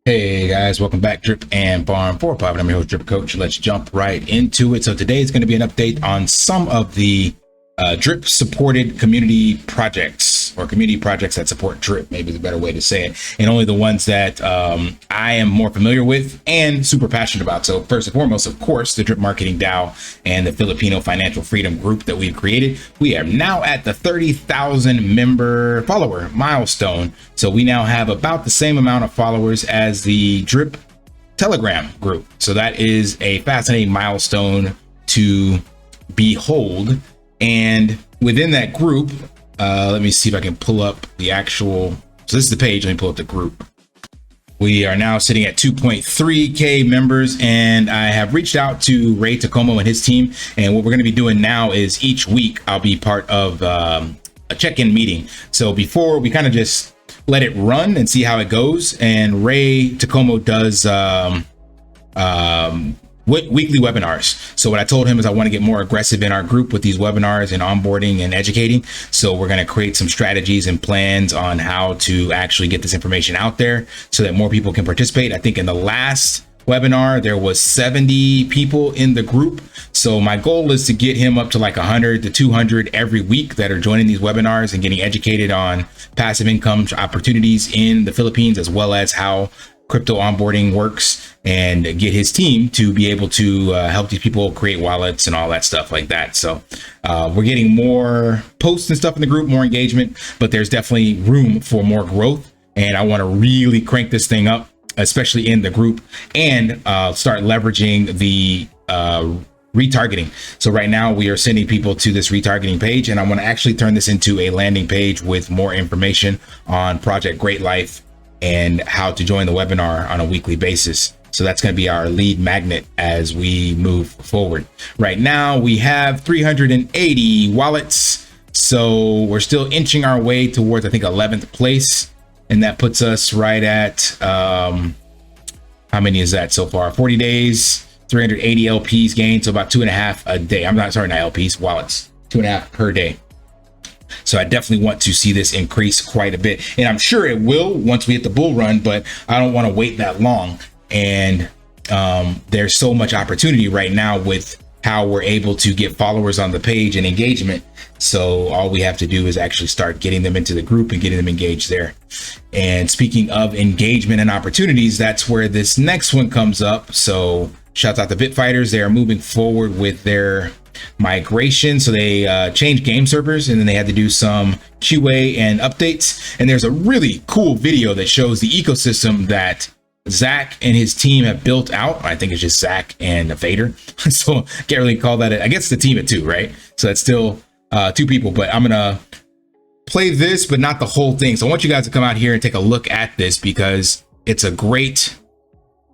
Hey guys, welcome back. Drip and Farm 405. I'm your host, Drip Coach. Let's jump right into it. So today is going to be an update on some of the Drip supported community projects, or community projects that support Drip, maybe is a better way to say it, and only the ones that I am more familiar with and super passionate about. So first and foremost, of course, the Drip Marketing DAO and the Filipino Financial Freedom Group that we've created. We are now at the 30,000 member follower milestone. So we now have about the same amount of followers as the Drip Telegram group. So that is a fascinating milestone to behold. And within that group, let me see if I can pull up the actual, so this is the page, let me pull up the group. We are now sitting at 2.3K members, and I have reached out to Ray Tacomo and his team. And what we're gonna be doing now is each week I'll be part of a check-in meeting. So before we kind of just let it run and see how it goes. And Ray Tacomo does weekly webinars. So what I told him is I want to get more aggressive in our group with these webinars and onboarding and educating. So we're going to create some strategies and plans on how to actually get this information out there so that more people can participate. I think in the last webinar there was 70 people in the group. So my goal is to get him up to like 100 to 200 every week that are joining these webinars and getting educated on passive income opportunities in the Philippines, as well as how crypto onboarding works, and get his team to be able to help these people create wallets and all that stuff like that. So we're getting more posts and stuff in the group, more engagement, but there's definitely room for more growth. And I want to really crank this thing up, especially in the group, and start leveraging the retargeting. So right now we are sending people to this retargeting page, and I want to actually turn this into a landing page with more information on Project Great Life and how to join the webinar on a weekly basis. So that's going to be our lead magnet as we move forward. Right now we have 380 wallets. So we're still inching our way towards, I think, 11th place. And that puts us right at, how many is that so far? 40 days, 380 LPs gained. So about 2.5 a day. I'm not, sorry, not LPs, wallets, 2.5 per day. So I definitely want to see this increase quite a bit, and I'm sure it will once we hit the bull run, but I don't want to wait that long. And there's so much opportunity right now with how we're able to get followers on the page and engagement. So all we have to do is actually start getting them into the group and getting them engaged there. And speaking of engagement and opportunities, that's where this next one comes up. So shouts out to BitFighters. They are moving forward with their migration. So they changed game servers, and then they had to do some QA and updates. And there's a really cool video that shows the ecosystem that Zach and his team have built out. I think it's just Zach and Vader. So can't really call that I guess the team of two, right? So that's still two people, but I'm gonna play this, but not the whole thing. So I want you guys to come out here and take a look at this, because it's a great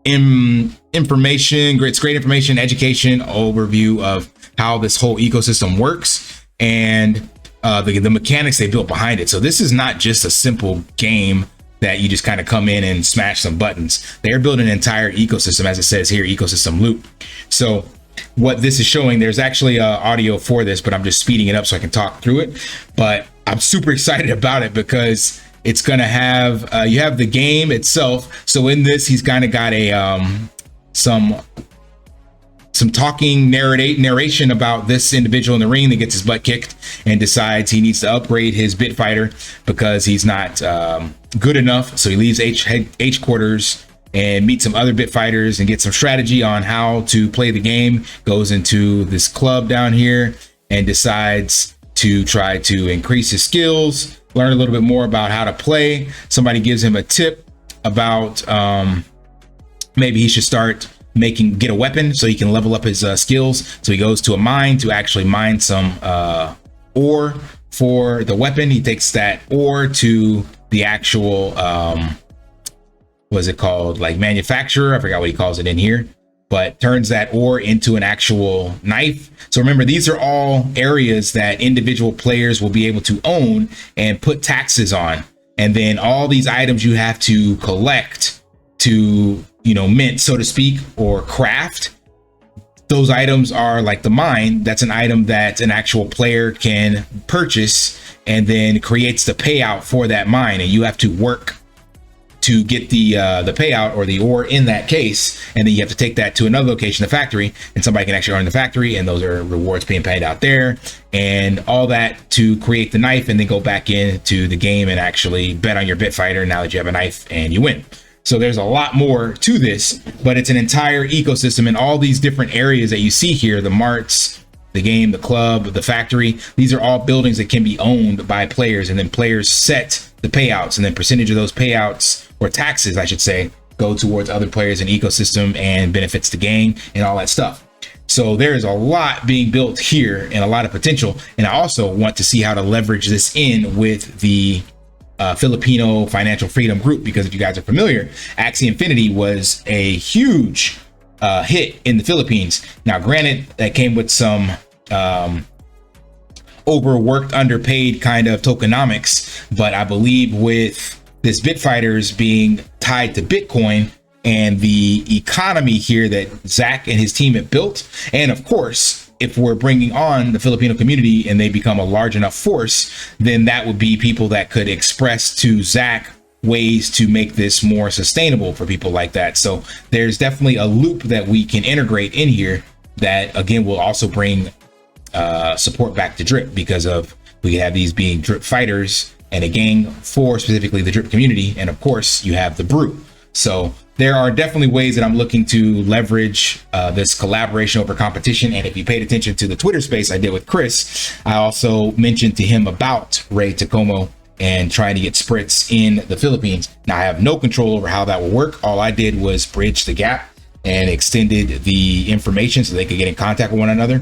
information, great information, education overview of how this whole ecosystem works and the mechanics they built behind it. So this is not just a simple game that you just kind of come in and smash some buttons. They're building an entire ecosystem, as it says here, ecosystem loop. So what this is showing, there's actually audio for this, but I'm just speeding it up so I can talk through it. But I'm super excited about it because it's going to have, you have the game itself. So in this, he's kind of got a some talking narration about this individual in the ring that gets his butt kicked and decides he needs to upgrade his bit fighter because he's not good enough. So he leaves H quarters and meets some other bit fighters and gets some strategy on how to play the game, goes into this club down here and decides to try to increase his skills, learn a little bit more about how to play. Somebody gives him a tip about maybe he should start get a weapon so he can level up his skills. So he goes to a mine to actually mine some ore for the weapon. He takes that ore to the actual what's it called, like manufacturer, I forgot what he calls it in here, but turns that ore into an actual knife. So remember, these are all areas that individual players will be able to own and put taxes on, and then all these items you have to collect to, you know, mint, so to speak, or craft. Those items are like the mine. That's an item that an actual player can purchase and then creates the payout for that mine, and you have to work to get the payout or the ore in that case, and then you have to take that to another location, the factory, and somebody can actually earn the factory, and those are rewards being paid out there, and all that to create the knife, and then go back into the game and actually bet on your BitFighter now that you have a knife and you win. So there's a lot more to this, but it's an entire ecosystem, and all these different areas that you see here, the marts, the game, the club, the factory, these are all buildings that can be owned by players, and then players set the payouts, and then percentage of those payouts, or taxes I should say, go towards other players in the ecosystem and benefits the game and all that stuff. So there is a lot being built here and a lot of potential, and I also want to see how to leverage this in with the Filipino financial freedom group, because if you guys are familiar, Axie Infinity was a huge hit in the Philippines. Now granted, that came with some overworked, underpaid kind of tokenomics, but I believe with this BitFighters being tied to Bitcoin and the economy here that Zach and his team have built, and of course, if we're bringing on the Filipino community and they become a large enough force, then that would be people that could express to Zach ways to make this more sustainable for people like that. So there's definitely a loop that we can integrate in here that again will also bring support back to Drip, because of we have these being Drip fighters and a gang for specifically the Drip community, and of course you have the brew. So there are definitely ways that I'm looking to leverage this collaboration over competition. And if you paid attention to the Twitter space I did with Chris, I also mentioned to him about Ray Tacomo and trying to get SPRITZ in the Philippines. Now I have no control over how that will work. All I did was bridge the gap and extended the information so they could get in contact with one another,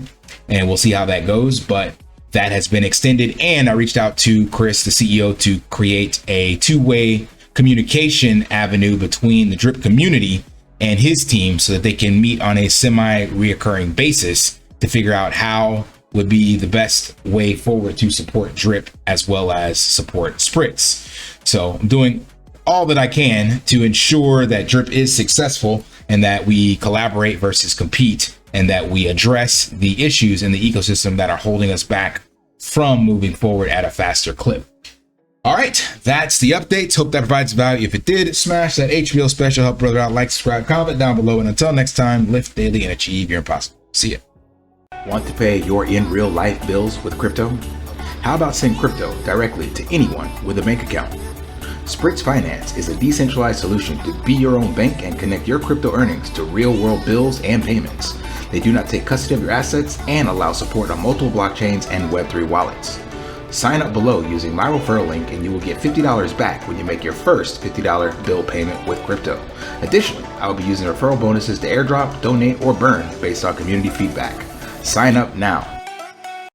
and we'll see how that goes. But that has been extended, and I reached out to Chris, the CEO, to create a two-way communication avenue between the Drip community and his team so that they can meet on a semi-reoccurring basis to figure out how would be the best way forward to support Drip as well as support SPRITZ. So I'm doing all that I can to ensure that Drip is successful and that we collaborate versus compete, and that we address the issues in the ecosystem that are holding us back from moving forward at a faster clip. All right, that's the updates. Hope that provides value. If it did, smash that HBO special, help brother out, like, subscribe, comment down below, and until next time, lift daily and achieve your impossible. See ya. Want to pay your in real life bills with crypto? How about send crypto directly to anyone with a bank account? SPRITZ Finance is a decentralized solution to be your own bank and connect your crypto earnings to real world bills and payments. They do not take custody of your assets and allow support on multiple blockchains and Web3 wallets. Sign up below using my referral link and you will get $50 back when you make your first $50 bill payment with crypto. Additionally, I will be using referral bonuses to airdrop, donate, or burn based on community feedback. Sign up now.